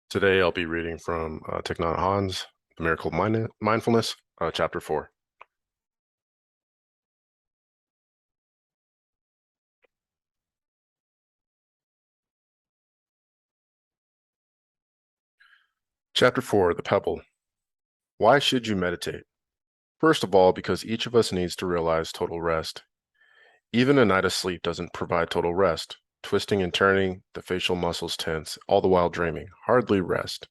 Today I'll be reading from Thich Nhat Hanh's The Miracle of Mindfulness, Chapter 4. Chapter 4, The Pebble. Why should you meditate? First of all, because each of us needs to realize total rest. Even a night of sleep doesn't provide total rest. Twisting and turning, the facial muscles tense, all the while dreaming. Hardly rest.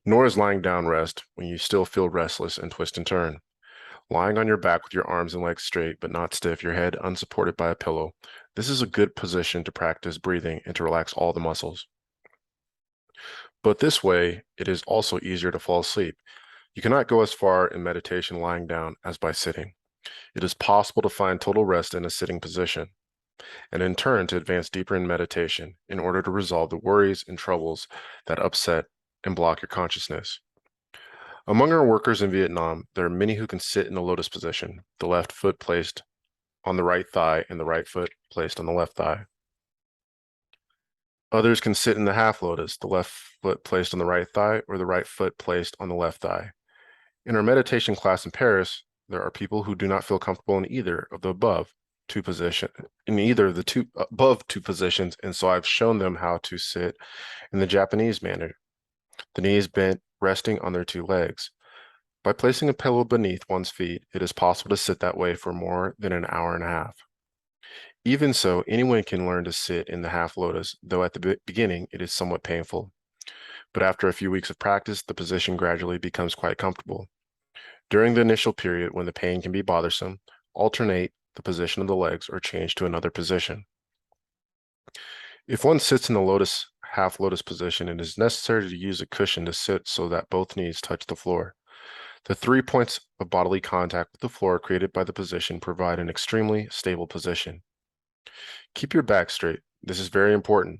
Nor is lying down rest when you still feel restless and twist and turn. Lying on your back with your arms and legs straight but not stiff, your head unsupported by a pillow. This is a good position to practice breathing and to relax all the muscles. But this way, it is also easier to fall asleep. You cannot go as far in meditation lying down as by sitting. It is possible to find total rest in a sitting position, and in turn to advance deeper in meditation in order to resolve the worries and troubles that upset and block your consciousness. Among our workers in Vietnam, there are many who can sit in the lotus position, the left foot placed on the right thigh and the right foot placed on the left thigh. Others can sit in the half lotus, the left foot placed on the right thigh or the right foot placed on the left thigh. In our meditation class in Paris, there are people who do not feel comfortable in either of the above two positions, and so I've shown them how to sit in the Japanese manner, the knees bent, resting on their two legs. By placing a pillow beneath one's feet, it is possible to sit that way for more than an hour and a half. Even so, anyone can learn to sit in the half lotus, though at the beginning it is somewhat painful. But after a few weeks of practice, the position gradually becomes quite comfortable. During the initial period, when the pain can be bothersome, alternate the position of the legs or change to another position. If one sits in the half lotus position, it is necessary to use a cushion to sit so that both knees touch the floor. The 3 points of bodily contact with the floor created by the position provide an extremely stable position. Keep your back straight. This is very important.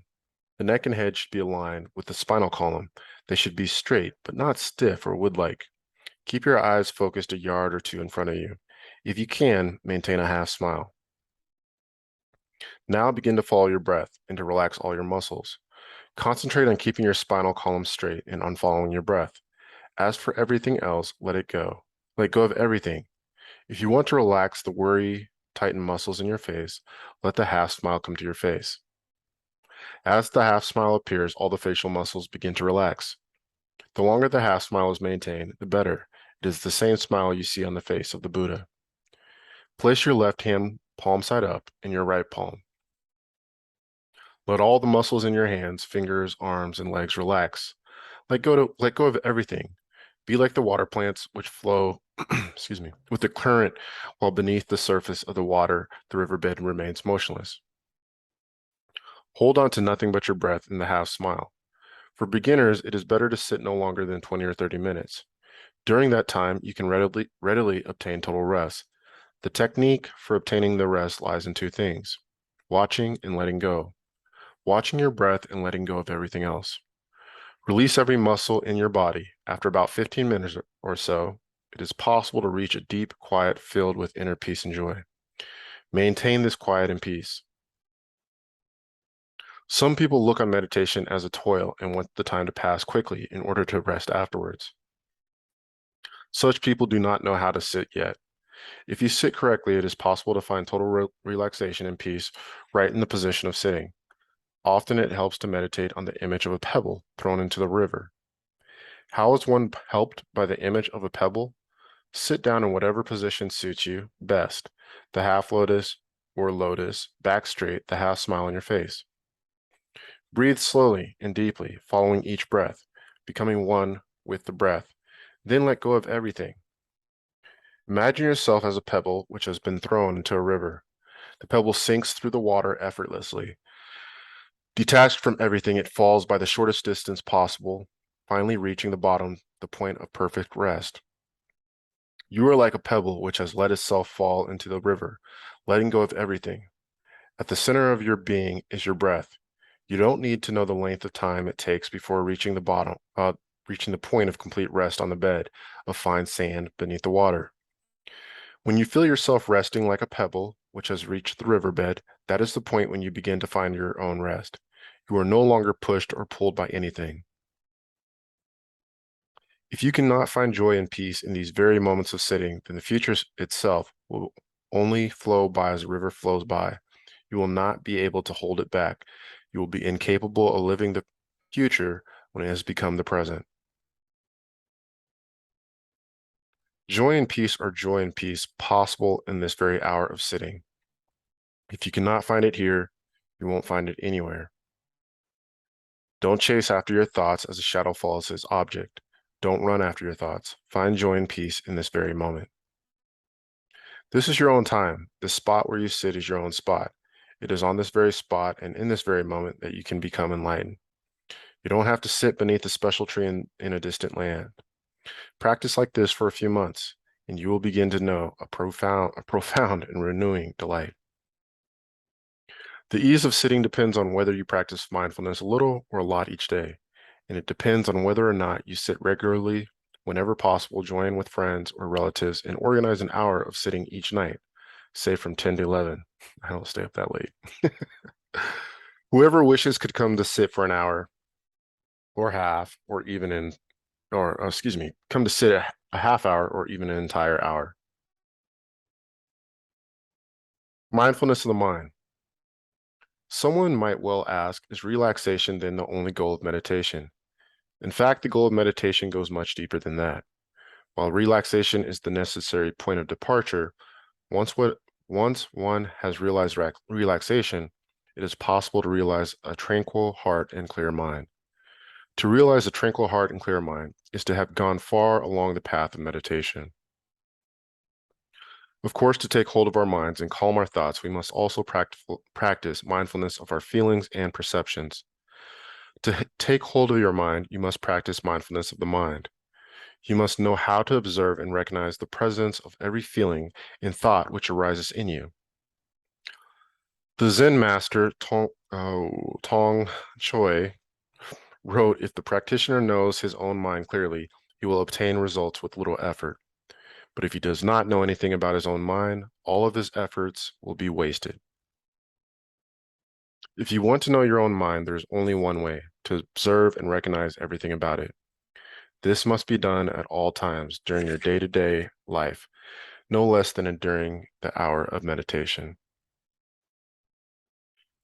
The neck and head should be aligned with the spinal column. They should be straight, but not stiff or wood-like. Keep your eyes focused a yard or two in front of you. If you can, maintain a half smile. Now begin to follow your breath and to relax all your muscles. Concentrate on keeping your spinal column straight and on following your breath. As for everything else, let it go. Let go of everything. If you want to relax the worry, tighten muscles in your face, let the half smile come to your face. As the half smile appears, all the facial muscles begin to relax. The longer the half smile is maintained, the better. It is the same smile you see on the face of the Buddha. Place your left hand palm side up in your right palm. Let all the muscles in your hands, fingers, arms, and legs relax. Let go of everything. Be like the water plants which flow, excuse me, with the current while beneath the surface of the water, the riverbed remains motionless. Hold on to nothing but your breath in the half smile. For beginners, it is better to sit no longer than 20 or 30 minutes. During that time, you can readily obtain total rest. The technique for obtaining the rest lies in two things: watching and letting go. Watching your breath and letting go of everything else. Release every muscle in your body. After about 15 minutes or so, it is possible to reach a deep, quiet, filled with inner peace and joy. Maintain this quiet and peace. Some people look on meditation as a toil and want the time to pass quickly in order to rest afterwards. Such people do not know how to sit yet. If you sit correctly, it is possible to find total relaxation and peace right in the position of sitting. Often it helps to meditate on the image of a pebble thrown into the river. How is one helped by the image of a pebble? Sit down in whatever position suits you best, the half lotus or lotus, back straight, the half smile on your face. Breathe slowly and deeply, following each breath, becoming one with the breath. Then let go of everything. Imagine yourself as a pebble which has been thrown into a river. The pebble sinks through the water effortlessly. Detached from everything, it falls by the shortest distance possible, finally reaching the bottom, the point of perfect rest. You are like a pebble which has let itself fall into the river, letting go of everything. At the center of your being is your breath. You don't need to know the length of time it takes before reaching the point of complete rest on the bed of fine sand beneath the water. When you feel yourself resting like a pebble which has reached the riverbed, that is the point when you begin to find your own rest. You are no longer pushed or pulled by anything. If you cannot find joy and peace in these very moments of sitting, then the future itself will only flow by as a river flows by. You will not be able to hold it back. You will be incapable of living the future when it has become the present. Joy and peace are joy and peace possible in this very hour of sitting. If you cannot find it here, you won't find it anywhere. Don't chase after your thoughts as a shadow follows its object. Don't run after your thoughts. Find joy and peace in this very moment. This is your own time. The spot where you sit is your own spot. It is on this very spot and in this very moment that you can become enlightened. You don't have to sit beneath a special tree in a distant land. Practice like this for a few months, and you will begin to know a profound and renewing delight. The ease of sitting depends on whether you practice mindfulness a little or a lot each day, and it depends on whether or not you sit regularly, whenever possible, join with friends or relatives, and organize an hour of sitting each night, say from 10 to 11. I don't stay up that late. Whoever wishes could come to sit for an hour or half, or even come to sit a half hour or even an entire hour. Mindfulness of the mind. Someone might well ask, is relaxation then the only goal of meditation? In fact, the goal of meditation goes much deeper than that. While relaxation is the necessary point of departure, once one has realized relaxation, it is possible to realize a tranquil heart and clear mind. To realize a tranquil heart and clear mind is to have gone far along the path of meditation. Of course, to take hold of our minds and calm our thoughts, we must also practice mindfulness of our feelings and perceptions. To take hold of your mind, you must practice mindfulness of the mind. You must know how to observe and recognize the presence of every feeling and thought which arises in you. The Zen master Tong Choi wrote, if the practitioner knows his own mind clearly, he will obtain results with little effort. But if he does not know anything about his own mind, all of his efforts will be wasted. If you want to know your own mind, there's only one way, to observe and recognize everything about it. This must be done at all times during your day-to-day life, no less than during the hour of meditation.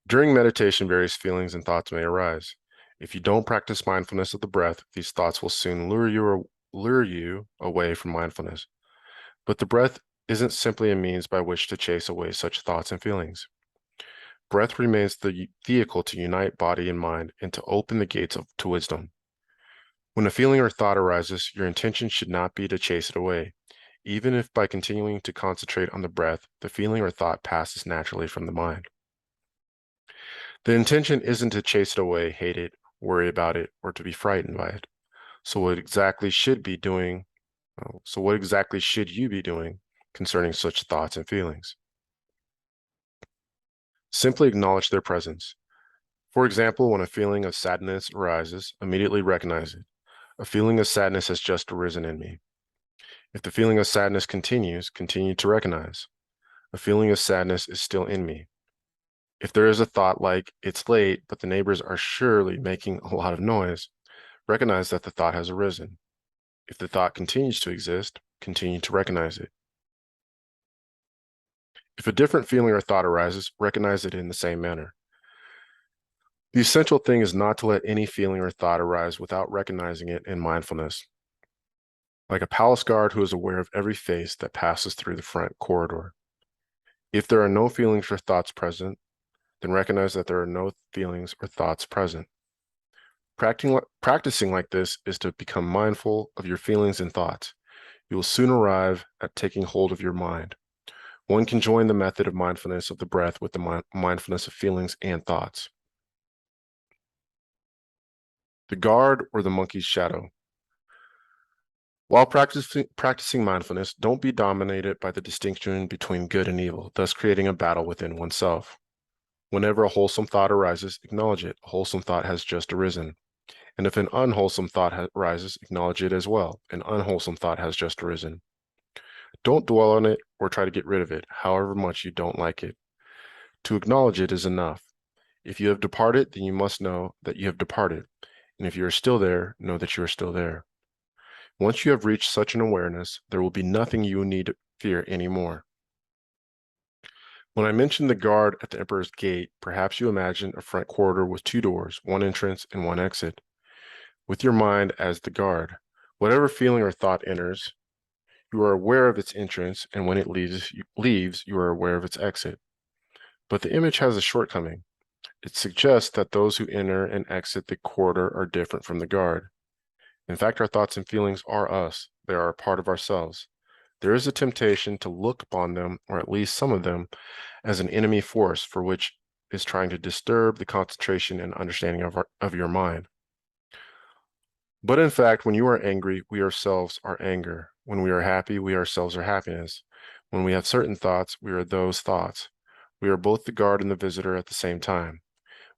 During meditation, various feelings and thoughts may arise. If you don't practice mindfulness of the breath, these thoughts will soon lure you away from mindfulness. But the breath isn't simply a means by which to chase away such thoughts and feelings. Breath remains the vehicle to unite body and mind and to open the gates to wisdom. When a feeling or thought arises, your intention should not be to chase it away, even if by continuing to concentrate on the breath, the feeling or thought passes naturally from the mind. The intention isn't to chase it away, hate it, worry about it, or to be frightened by it. So what exactly should you be doing concerning such thoughts and feelings? Simply acknowledge their presence. For example, when a feeling of sadness arises, immediately recognize it. A feeling of sadness has just arisen in me. If the feeling of sadness continues, continue to recognize. A feeling of sadness is still in me. If there is a thought like, it's late, but the neighbors are surely making a lot of noise, recognize that the thought has arisen. If the thought continues to exist, continue to recognize it. If a different feeling or thought arises, recognize it in the same manner. The essential thing is not to let any feeling or thought arise without recognizing it in mindfulness. Like a palace guard who is aware of every face that passes through the front corridor. If there are no feelings or thoughts present, then recognize that there are no feelings or thoughts present. Practicing like this is to become mindful of your feelings and thoughts. You will soon arrive at taking hold of your mind. One can join the method of mindfulness of the breath with the mindfulness of feelings and thoughts. The guard or the monkey's shadow. While practicing mindfulness, don't be dominated by the distinction between good and evil, thus creating a battle within oneself. Whenever a wholesome thought arises, acknowledge it. A wholesome thought has just arisen. And if an unwholesome thought arises, acknowledge it as well. An unwholesome thought has just arisen. Don't dwell on it or try to get rid of it, however much you don't like it. To acknowledge it is enough. If you have departed, then you must know that you have departed. And if you are still there, know that you are still there. Once you have reached such an awareness, there will be nothing you need to fear anymore. When I mentioned the guard at the Emperor's Gate, perhaps you imagine a front corridor with 2 doors, one entrance and one exit, with your mind as the guard. Whatever feeling or thought enters, you are aware of its entrance, and when it leaves, you are aware of its exit. But the image has a shortcoming. It suggests that those who enter and exit the corridor are different from the guard. In fact, our thoughts and feelings are us. They are a part of ourselves. There is a temptation to look upon them, or at least some of them, as an enemy force for which is trying to disturb the concentration and understanding of your mind. But in fact, when you are angry, we ourselves are anger. When we are happy, we ourselves are happiness. When we have certain thoughts, we are those thoughts. We are both the guard and the visitor at the same time.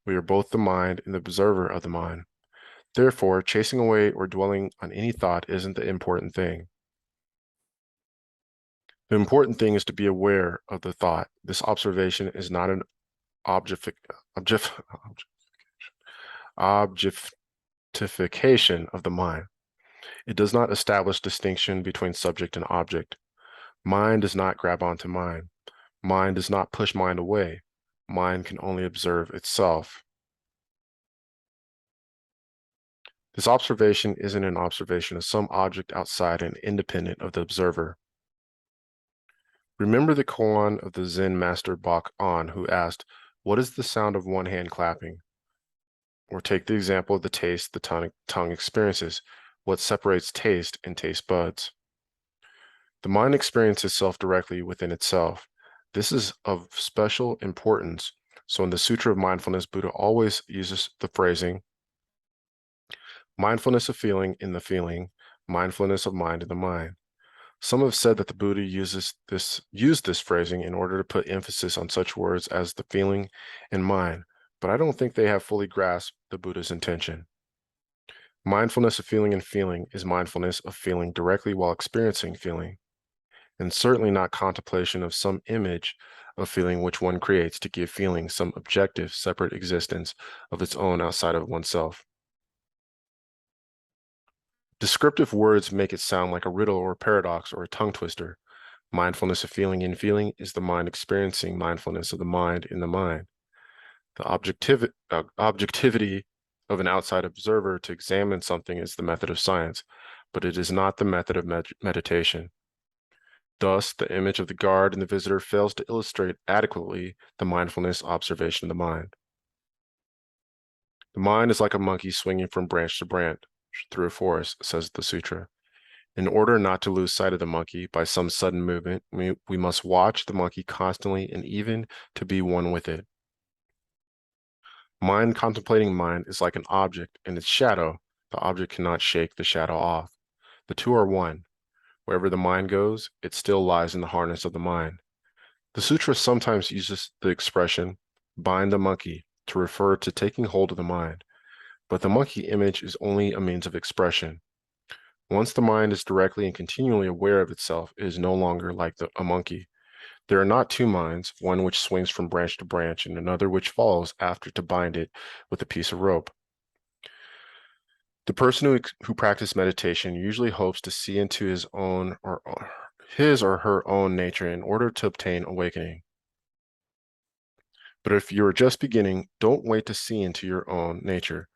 We are both the mind and the observer of the mind. Therefore, chasing away or dwelling on any thought isn't the important thing. The important thing is to be aware of the thought. This observation is not an objectification of the mind. It does not establish distinction between subject and object. Mind does not grab onto mind. Mind does not push mind away. Mind can only observe itself. This observation isn't an observation of some object outside and independent of the observer. Remember the koan of the Zen master Bak-an, who asked, "What is the sound of one hand clapping?" Or take the example of the taste the tongue experiences. What separates taste and taste buds? The mind experiences self directly within itself. This is of special importance. So in the Sutra of Mindfulness, Buddha always uses the phrasing, mindfulness of feeling in the feeling, mindfulness of mind in the mind. Some have said that the Buddha used this phrasing in order to put emphasis on such words as the feeling and mind, but I don't think they have fully grasped the Buddha's intention. Mindfulness of feeling and feeling is mindfulness of feeling directly while experiencing feeling, and certainly not contemplation of some image of feeling which one creates to give feeling some objective, separate existence of its own outside of oneself. Descriptive words make it sound like a riddle or a paradox or a tongue twister. Mindfulness of feeling in feeling is the mind experiencing mindfulness of the mind in the mind. The objectivity of an outside observer to examine something is the method of science, but it is not the method of meditation. Thus, the image of the guard and the visitor fails to illustrate adequately the mindfulness observation of the mind. The mind is like a monkey swinging from branch to branch through a forest, says the sutra. In order not to lose sight of the monkey by some sudden movement, we must watch the monkey constantly and even to be one with it. Mind contemplating mind is like an object and its shadow. The object cannot shake the shadow off. The two are one. Wherever the mind goes, it still lies in the harness of the mind. The sutra sometimes uses the expression, bind the monkey, to refer to taking hold of the mind. But the monkey image is only a means of expression. Once the mind is directly and continually aware of itself, it is no longer like a monkey. There are not two minds, one which swings from branch to branch and another which follows after to bind it with a piece of rope. The person who practices meditation usually hopes to see into his or her own nature in order to obtain awakening. But if you are just beginning, don't wait to see into your own nature.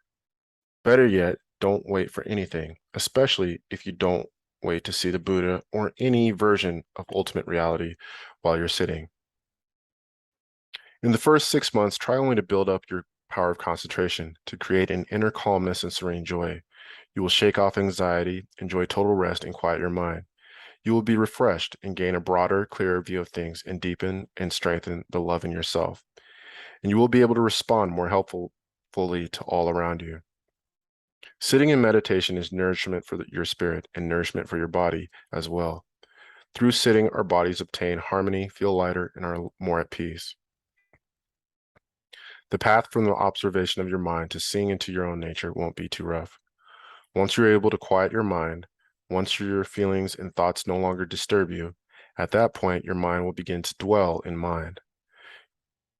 Better yet, don't wait for anything, especially if you don't wait to see the Buddha or any version of ultimate reality while you're sitting. In the first 6 months, try only to build up your power of concentration to create an inner calmness and serene joy. You will shake off anxiety, enjoy total rest, and quiet your mind. You will be refreshed and gain a broader, clearer view of things and deepen and strengthen the love in yourself. And you will be able to respond more helpfully to all around you. Sitting in meditation is nourishment for your spirit and nourishment for your body as well. Through sitting, our bodies obtain harmony, feel lighter, and are more at peace. The path from the observation of your mind to seeing into your own nature won't be too rough. Once you're able to quiet your mind, once your feelings and thoughts no longer disturb you, at that point, your mind will begin to dwell in mind.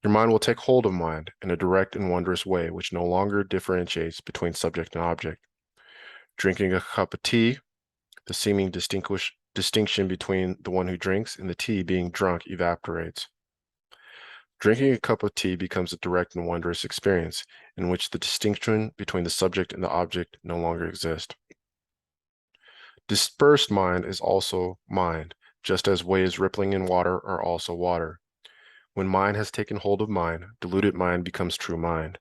Your mind will take hold of mind in a direct and wondrous way, which no longer differentiates between subject and object. Drinking a cup of tea, The seeming distinction between the one who drinks and the tea being drunk evaporates. Drinking a cup of tea becomes a direct and wondrous experience in which the distinction between the subject and the object no longer exists. Dispersed mind is also mind, just as waves rippling in water are also water. When mind has taken hold of mind, diluted mind becomes true mind.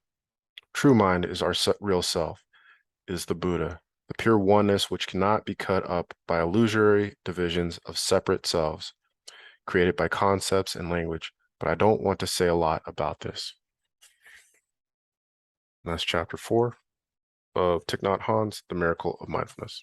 True mind is our real self, is the Buddha, the pure oneness which cannot be cut up by illusory divisions of separate selves, created by concepts and language. But I don't want to say a lot about this. And that's chapter 4 of Thich Nhat Hanh's The Miracle of Mindfulness.